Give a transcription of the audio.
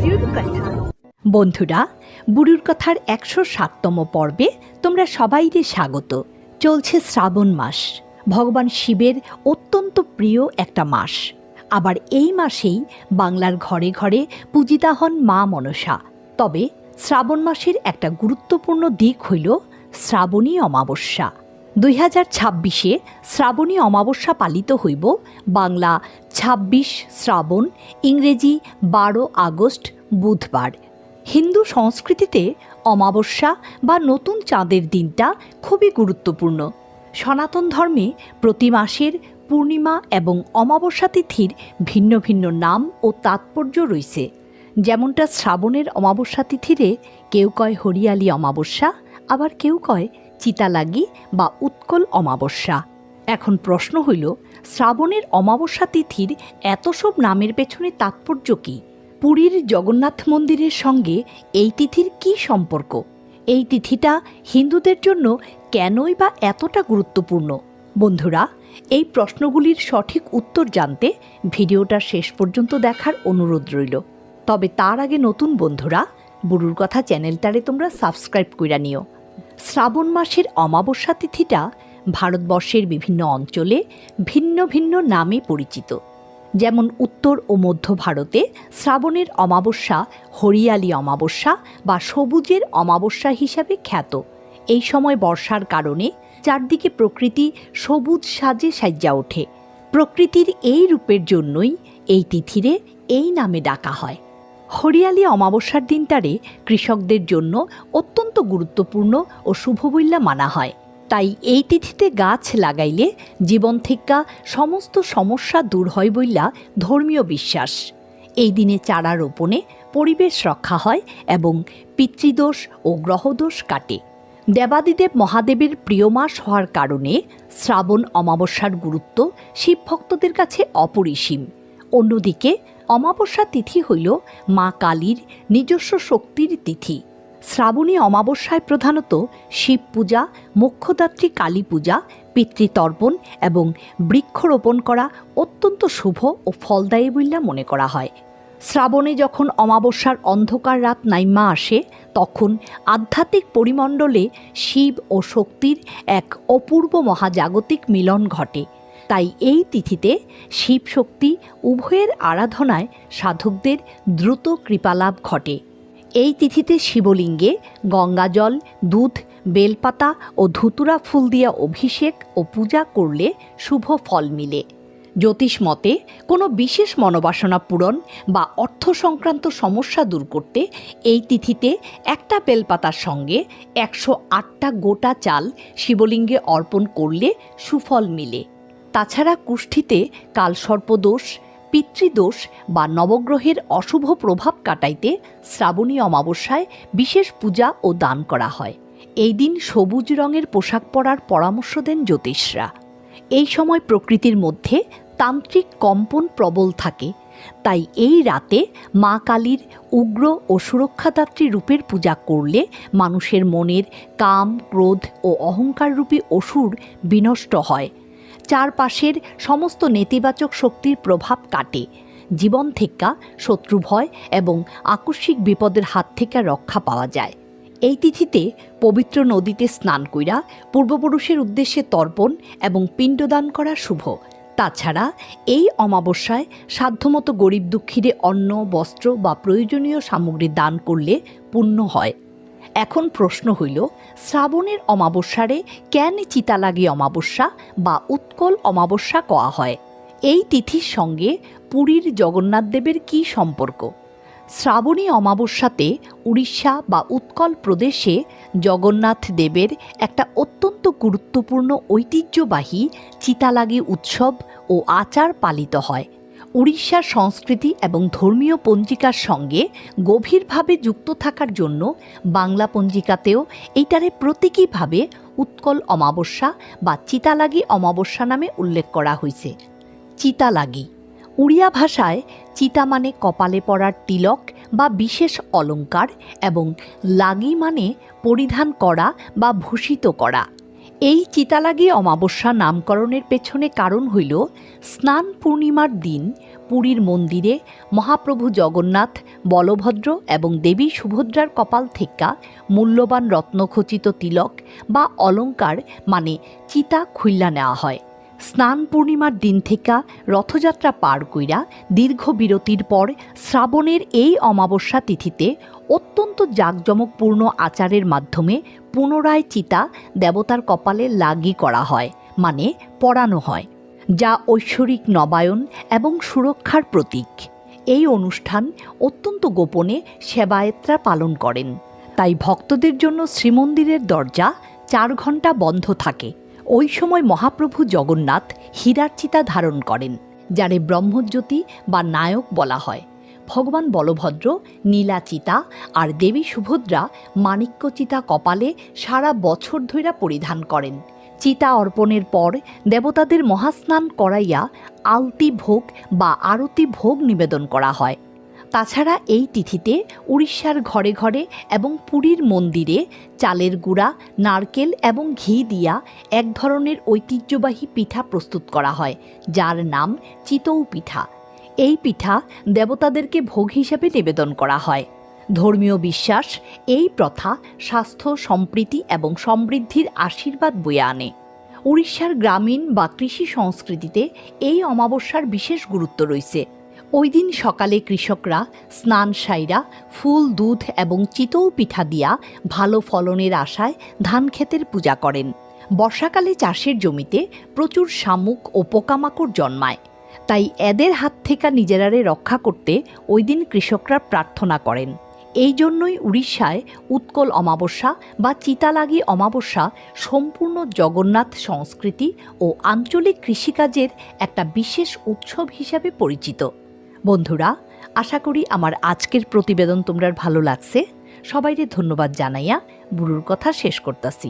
বুড়ির কথা। বন্ধুরা, বুড়ির কথার ১০৭তম পর্বে তোমরা সবাইকে স্বাগত। চলছে শ্রাবণ মাস, ভগবান শিবের অত্যন্ত প্রিয় একটা মাস। আবার এই মাসেই বাংলার ঘরে ঘরে পূজিতা হন মা মনসা। তবে শ্রাবণ মাসের একটা গুরুত্বপূর্ণ দিক হইল শ্রাবণী অমাবস্যা। ২০২৬-এ শ্রাবণী অমাবস্যা পালিত হইব বাংলা ২৬ শ্রাবণ, ইংরেজি ১২ আগস্ট বুধবার। হিন্দু সংস্কৃতিতে অমাবস্যা বা নতুন চাঁদের দিনটা খুবই গুরুত্বপূর্ণ। সনাতন ধর্মে প্রতি মাসের পূর্ণিমা এবং অমাবস্যা তিথির ভিন্ন ভিন্ন নাম ও তাৎপর্য রয়েছে। যেমনটা শ্রাবণের অমাবস্যা তিথিরে কেউ কয় হরিয়ালি অমাবস্যা, আবার কেউ কয় চিতালাগি বা উৎকল অমাবস্যা। এখন প্রশ্ন হইল, শ্রাবণের অমাবস্যা তিথির এত সব নামের পেছনে তাৎপর্য কী? পুরীর জগন্নাথ মন্দিরের সঙ্গে এই তিথির কী সম্পর্ক? এই তিথিটা হিন্দুদের জন্য কেনই বা এতটা গুরুত্বপূর্ণ? বন্ধুরা, এই প্রশ্নগুলির সঠিক উত্তর জানতে ভিডিওটা শেষ পর্যন্ত দেখার অনুরোধ রইল। তবে তার আগে নতুন বন্ধুরা, বুড়ুর কথা চ্যানেলটারে তোমরা সাবস্ক্রাইব কইরা নিও। শ্রাবণ মাসের অমাবস্যা তিথিটা ভারতবর্ষের বিভিন্ন অঞ্চলে ভিন্ন ভিন্ন নামে পরিচিত। যেমন উত্তর ও মধ্য ভারতে শ্রাবণের অমাবস্যা হরিয়ালি অমাবস্যা বা সবুজের অমাবস্যা হিসাবে খ্যাত। এই সময় বর্ষার কারণে চারদিকে প্রকৃতি সবুজ সাজে সাজ্জা ওঠে। প্রকৃতির এই রূপের জন্যই এই তিথিরে এই নামে ডাকা হয়। হরিয়ালি অমাবস্যার দিনটারে কৃষকদের জন্য অত্যন্ত গুরুত্বপূর্ণ ও শুভ বইলা মানা হয়। তাই এই তিথিতে গাছ লাগাইলে জীবন থেকে সমস্ত সমস্যা দূর হয় বইলা ধর্মীয় বিশ্বাস। এই দিনে চারা রোপণে পরিবেশ রক্ষা হয় এবং পিতৃদোষ ও গ্রহদোষ কাটে। দেবাদিদেব মহাদেবের প্রিয় মাস হওয়ার কারণে শ্রাবণ অমাবস্যার গুরুত্ব শিব ভক্তদের কাছে অপরিসীম। অন্যদিকে অমাবস্যা তিথি হইল মা কালীর নিজস্ব শক্তির তিথি। শ্রাবণী অমাবস্যায় প্রধানত শিব পূজা, মোক্ষদাত্রী কালী পূজা, পিতৃতর্পণ এবং বৃক্ষরোপণ করা অত্যন্ত শুভ ও ফলদায়ী বলে মনে করা হয়। শ্রাবণে যখন অমাবস্যার অন্ধকার রাত নাইমা আসে, তখন আধ্যাত্মিক পরিমণ্ডলে শিব ও শক্তির এক অপূর্ব মহাজাগতিক মিলন ঘটে। তাই এই তিথিতে শিব শক্তি উভয়ের আরাধনায় সাধকদের দ্রুত কৃপালাভ ঘটে। এই তিথিতে শিবলিঙ্গে গঙ্গাজল, দুধ, বেলপাতা ও ধুতুরা ফুল দিয়া অভিষেক ও পূজা করলে শুভ ফল মিলে। জ্যোতিষ মতে কোনো বিশেষ মনোবাসনা পূরণ বা অর্থ সংক্রান্ত সমস্যা দূর করতে এই তিথিতে একটা বেলপাতার সঙ্গে ১০৮টা গোটা চাল শিবলিঙ্গে অর্পণ করলে সুফল মিলে। তাছাড়া কুষ্ঠিতে কালসর্পদোষ, পিতৃদোষ বা নবগ্রহের অশুভ প্রভাব কাটাইতে শ্রাবণী অমাবস্যায় বিশেষ পূজা ও দান করা হয়। এই দিন সবুজ রঙের পোশাক পরার পরামর্শ দেন জ্যোতিষরা। এই সময় প্রকৃতির মধ্যে তান্ত্রিক কম্পন প্রবল থাকে। তাই এই রাতে মা কালীর উগ্র ও সুরক্ষাদাত্রী রূপের পূজা করলে মানুষের মনের কাম, ক্রোধ ও অহংকাররূপী অসুর বিনষ্ট হয়। চারপাশের সমস্ত নেতিবাচক শক্তির প্রভাব কাটে। জীবন থেকে শত্রু ভয় এবং আকস্মিক বিপদের হাত থেকে রক্ষা পাওয়া যায়। এই তিথিতে পবিত্র নদীতে স্নান কইরা পূর্বপুরুষের উদ্দেশ্যে তর্পণ এবং পিণ্ডদান করা শুভ। তাছাড়া এই অমাবস্যায় সাধ্যমতো গরিব দুঃখীরে অন্ন, বস্ত্র বা প্রয়োজনীয় সামগ্রী দান করলে পুণ্য হয়। এখন প্রশ্ন হইল, শ্রাবণের অমাবস্যারে কেন চিতালাগি অমাবস্যা বা উৎকল অমাবস্যা কওয়া হয়? এই তিথির সঙ্গে পুরীর জগন্নাথ দেবের কী সম্পর্ক? শ্রাবণী অমাবস্যাতে উড়িষ্যা বা উৎকল প্রদেশে জগন্নাথ দেবের একটা অত্যন্ত গুরুত্বপূর্ণ ঐতিহ্যবাহী চিতালাগি উৎসব ও আচার পালিত হয়। উড়িষ্যার সংস্কৃতি এবং ধর্মীয় পঞ্জিকার সঙ্গে গভীরভাবে যুক্ত থাকার জন্য বাংলা পঞ্জিকাতেও এইটারে প্রতীকীভাবে উৎকল অমাবস্যা বা চিতালাগি অমাবস্যা নামে উল্লেখ করা হয়েছে। চিতালাগি উড়িয়া ভাষায় চিতা মানে কপালে পরার তিলক বা বিশেষ অলঙ্কার এবং লাগি মানে পরিধান করা বা ভূষিত করা। এই চিতালাগি অমাবস্যা নামকরণের পেছনে কারণ হইল স্নান পূর্ণিমার দিন পুরীর মন্দিরে মহাপ্রভু জগন্নাথ, বলভদ্র এবং দেবী সুভদ্রার কপাল থেক্কা মূল্যবান রত্নখচিত তিলক বা অলঙ্কার মানে চিতা খুইল্লা নেওয়া হয়। স্নান পূর্ণিমার দিন থেকে রথযাত্রা পার কইরা দীর্ঘ বিরতির পর শ্রাবণের এই অমাবস্যা তিথিতে অত্যন্ত জাঁকজমকপূর্ণ আচারের মাধ্যমে পুনরায় চিতা দেবতার কপালে লাগি করা হয়, মানে পরানো হয়, যা ঐশ্বরিক নবায়ন এবং সুরক্ষার প্রতীক। এই অনুষ্ঠান অত্যন্ত গোপনে সেবায়েতরা পালন করেন, তাই ভক্তদের জন্য শ্রীমন্দিরের দরজা 4 ঘণ্টা বন্ধ থাকে। ওই সময় মহাপ্রভু জগন্নাথ হীরার চিতা ধারণ করেন, যারে ব্রহ্মজ্যোতি বা নায়ক বলা হয়। ভগবান বলভদ্র নীলা চিতা আর দেবী সুভদ্রা মাণিক্য চিতা কপালে সারা বছর ধইরা পরিধান করেন। চিতা অর্পণের পর দেবতাদের মহাস্নান করাইয়া আলতি ভোগ বা আরতি ভোগ নিবেদন করা হয়। তাছাড়া এই তিথিতে উড়িষ্যার ঘরে ঘরে এবং পুরীর মন্দিরে চালের গুঁড়া, নারকেল এবং ঘি দিয়া এক ধরনের ঐতিহ্যবাহী পিঠা প্রস্তুত করা হয়, যার নাম চিতৌ পিঠা। এই পিঠা দেবতাদেরকে ভোগ হিসেবে নিবেদন করা হয়। ধর্মীয় বিশ্বাস, এই প্রথা স্বাস্থ্য, সম্প্রীতি এবং সমৃদ্ধির আশীর্বাদ বয়ে আনে। উড়িষ্যার গ্রামীণ বা কৃষি সংস্কৃতিতে এই অমাবস্যার বিশেষ গুরুত্ব রয়েছে। ওই দিন সকালে কৃষকরা স্নান সাইরা ফুল, দুধ এবং চিতৌ পিঠা দিয়া ভালো ফলনের আশায় ধান ক্ষেতের পূজা করেন। বর্ষাকালে চাষের জমিতে প্রচুর শামুক ও পোকামাকড় জন্মায়, তাই এদের হাত থেকে নিজেরারে রক্ষা করতে ওই দিন কৃষকরা প্রার্থনা করেন। এই জন্যই উড়িষ্যায় উৎকল অমাবস্যা বা চিতালাগি অমাবস্যা সম্পূর্ণ জগন্নাথ সংস্কৃতি ও আঞ্চলিক কৃষিকাজের একটা বিশেষ উৎসব হিসাবে পরিচিত। বন্ধুরা, আশা করি আমার আজকের প্রতিবেদন তোমরা ভালো লাগছে। সবাইকে ধন্যবাদ জানাইয়া বুড়ুর কথা শেষ করতাছি।